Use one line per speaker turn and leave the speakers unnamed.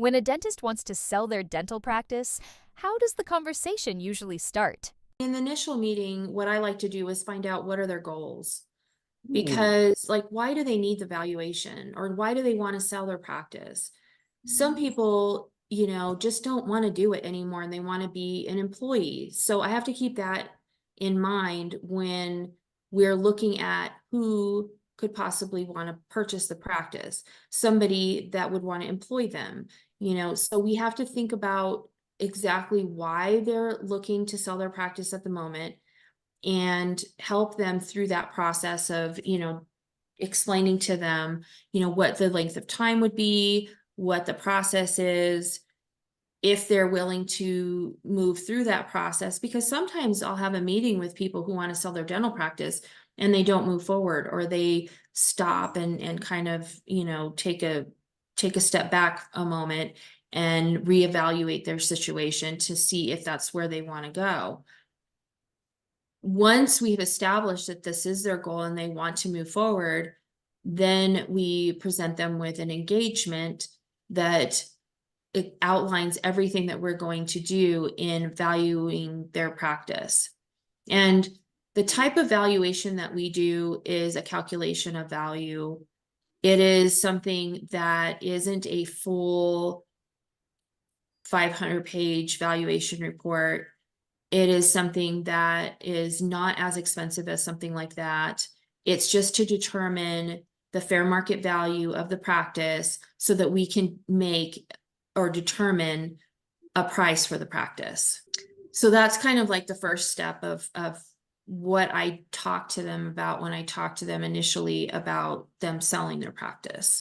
When a dentist wants to sell their dental practice, how does the conversation usually start?
In the initial meeting, what I like to do is find out what are their goals.
Ooh.
Because, like, why do they need the valuation or why do they want to sell their practice? Some people, just don't want to do it anymore and they want to be an employee. So I have to keep that in mind when we're looking at who could possibly want to purchase the practice, somebody that would want to employ them, so we have to think about exactly why they're looking to sell their practice at the moment and help them through that process of, explaining to them, what the length of time would be, what the process is, if they're willing to move through that process. Because sometimes I'll have a meeting with people who want to sell their dental practice and they don't move forward or they stop and kind of, take a step back a moment and reevaluate their situation to see if that's where they want to go. Once we've established that this is their goal and they want to move forward, then we present them with an engagement that it outlines everything that we're going to do in valuing their practice. And the type of valuation that we do is a calculation of value. It is something that isn't a full 500-page valuation report. It is something that is not as expensive as something like that. It's just to determine the fair market value of the practice so that we can make or determine a price for the practice. So that's kind of like the first step of what I talk to them about when I talk to them initially about them selling their practice.